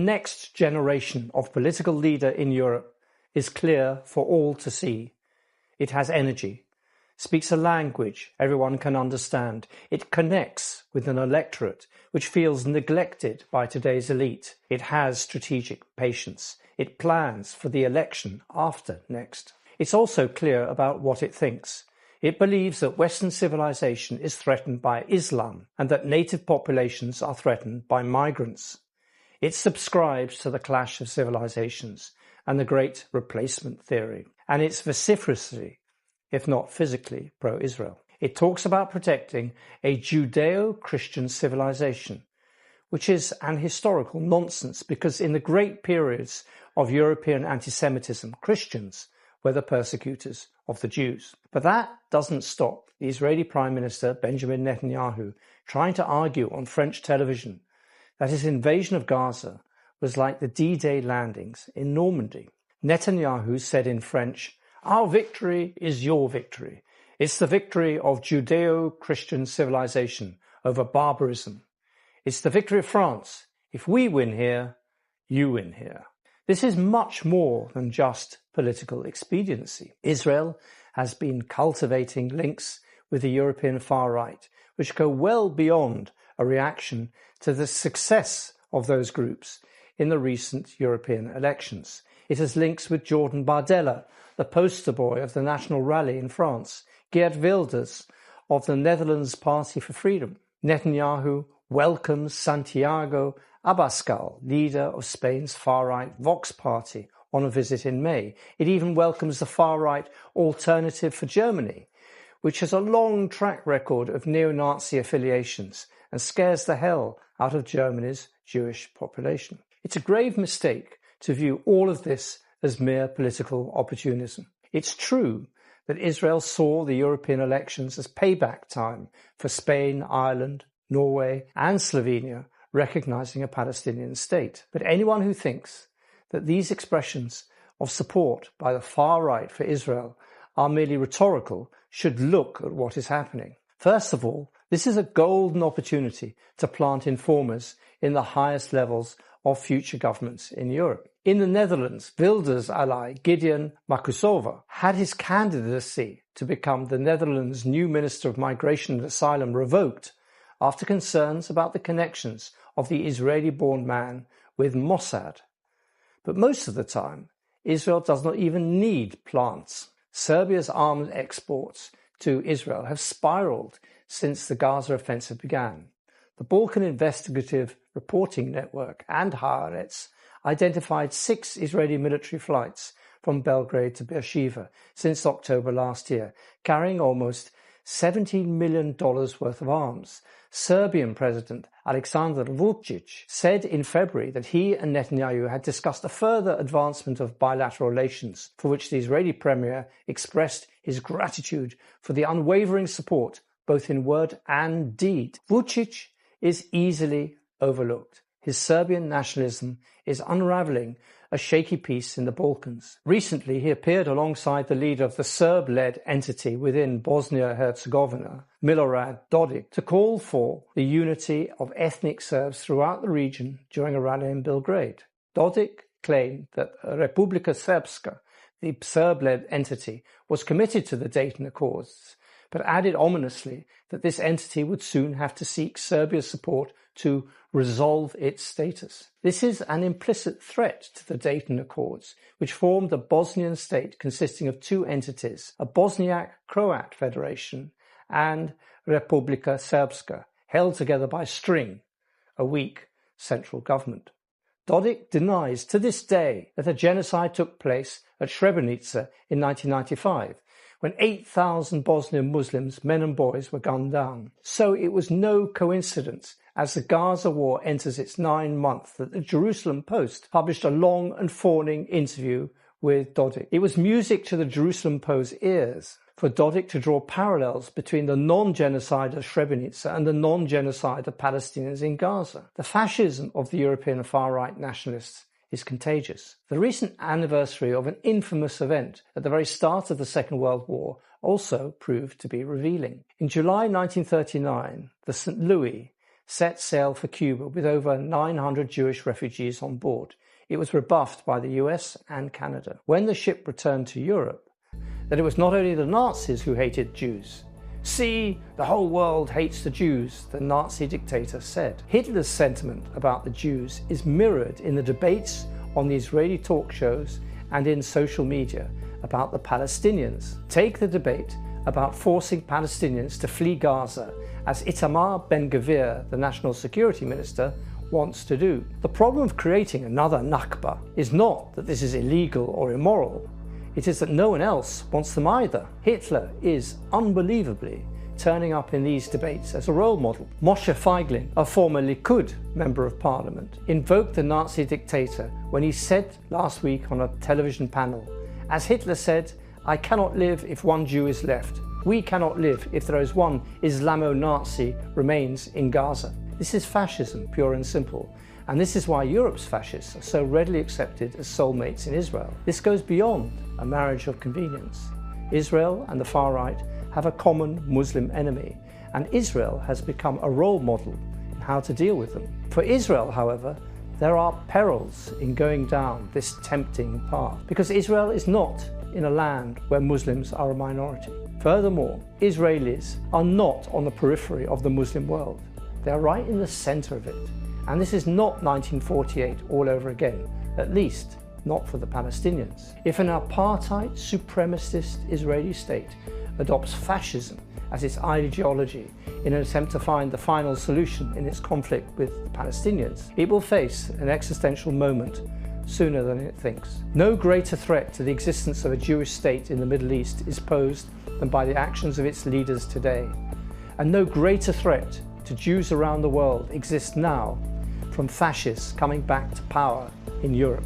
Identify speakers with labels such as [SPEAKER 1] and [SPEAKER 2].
[SPEAKER 1] The next generation of political leader in Europe is clear for all to see. It has energy, speaks a language everyone can understand. It connects with an electorate which feels neglected by today's elite. It has strategic patience. It plans for the election after next. It's also clear about what it thinks. It believes that Western civilization is threatened by Islam and that native populations are threatened by migrants. It subscribes to the clash of civilizations and the great replacement theory, and it's vociferously, if not physically, pro-Israel. It talks about protecting a Judeo-Christian civilization, which is an historical nonsense because in the great periods of European anti-Semitism, Christians were the persecutors of the Jews. But that doesn't stop the Israeli Prime Minister Benjamin Netanyahu trying to argue on French television that his invasion of Gaza was like the D-Day landings in Normandy. Netanyahu said in French, "Our victory is your victory. It's the victory of Judeo-Christian civilization over barbarism. It's the victory of France. If we win here, you win here." This is much more than just political expediency. Israel has been cultivating links with the European far right, which go well beyond a reaction to the success of those groups in the recent European elections. It has links with Jordan Bardella, the poster boy of the National Rally in France, Geert Wilders of the Netherlands Party for Freedom. Netanyahu welcomes Santiago Abascal, leader of Spain's far-right Vox party, on a visit in May. It even welcomes the far-right Alternative for Germany, which has a long track record of neo-Nazi affiliations and scares the hell out of Germany's Jewish population. It's a grave mistake to view all of this as mere political opportunism. It's true that Israel saw the European elections as payback time for Spain, Ireland, Norway and Slovenia recognizing a Palestinian state. But anyone who thinks that these expressions of support by the far right for Israel are merely rhetorical should look at what is happening. First of all, this is a golden opportunity to plant informers in the highest levels of future governments in Europe. In the Netherlands, Wilders' ally Gideon Makusova had his candidacy to become the Netherlands' new Minister of Migration and Asylum revoked after concerns about the connections of the Israeli-born man with Mossad. But most of the time, Israel does not even need plants. Serbia's arms exports to Israel have spiraled since the Gaza offensive began. The Balkan Investigative Reporting Network and Haaretz identified 6 Israeli military flights from Belgrade to Beersheba since October last year, carrying almost $17 million worth of arms. Serbian President Aleksandar Vučić said in February that he and Netanyahu had discussed a further advancement of bilateral relations, for which the Israeli Premier expressed his gratitude for the unwavering support both in word and deed. Vučić is easily overlooked. His Serbian nationalism is unraveling a shaky peace in the Balkans. Recently, he appeared alongside the leader of the Serb-led entity within Bosnia-Herzegovina, Milorad Dodik, to call for the unity of ethnic Serbs throughout the region during a rally in Belgrade. Dodik claimed that Republika Srpska, the Serb-led entity, was committed to the Dayton Accords, but added ominously that this entity would soon have to seek Serbia's support to resolve its status. This is an implicit threat to the Dayton Accords, which formed a Bosnian state consisting of 2 entities, a Bosniak-Croat federation and Republika Srpska, held together by string, a weak central government. Dodik denies to this day that a genocide took place at Srebrenica in 1995, when 8,000 Bosnian Muslims, men and boys, were gunned down. So it was no coincidence, as the Gaza war enters its 9th month, that the Jerusalem Post published a long and fawning interview with Dodik. It was music to the Jerusalem Post's ears for Dodik to draw parallels between the non-genocide of Srebrenica and the non-genocide of Palestinians in Gaza. The fascism of the European far-right nationalists is contagious. The recent anniversary of an infamous event at the very start of the Second World War also proved to be revealing. In July 1939, the St. Louis set sail for Cuba with over 900 Jewish refugees on board. It was rebuffed by the US and Canada. When the ship returned to Europe, that it was not only the Nazis who hated Jews. "See, the whole world hates the Jews," the Nazi dictator said. Hitler's sentiment about the Jews is mirrored in the debates on the Israeli talk shows and in social media about the Palestinians. Take the debate about forcing Palestinians to flee Gaza, as Itamar Ben-Gvir, the National Security Minister, wants to do. The problem of creating another Nakba is not that this is illegal or immoral. It is that no one else wants them either. Hitler is unbelievably turning up in these debates as a role model. Moshe Feiglin, a former Likud member of parliament, invoked the Nazi dictator when he said last week on a television panel, "As Hitler said, I cannot live if one Jew is left. We cannot live if there is one Islamo-Nazi remains in Gaza." This is fascism, pure and simple. And this is why Europe's fascists are so readily accepted as soulmates in Israel. This goes beyond a marriage of convenience. Israel and the far right have a common Muslim enemy, and Israel has become a role model in how to deal with them. For Israel, however, there are perils in going down this tempting path, because Israel is not in a land where Muslims are a minority. Furthermore, Israelis are not on the periphery of the Muslim world. They are right in the center of it. And this is not 1948 all over again, at least not for the Palestinians. If an apartheid supremacist Israeli state adopts fascism as its ideology in an attempt to find the final solution in its conflict with the Palestinians, it will face an existential moment sooner than it thinks. No greater threat to the existence of a Jewish state in the Middle East is posed than by the actions of its leaders today. And no greater threat to Jews around the world exists now from fascists coming back to power in Europe.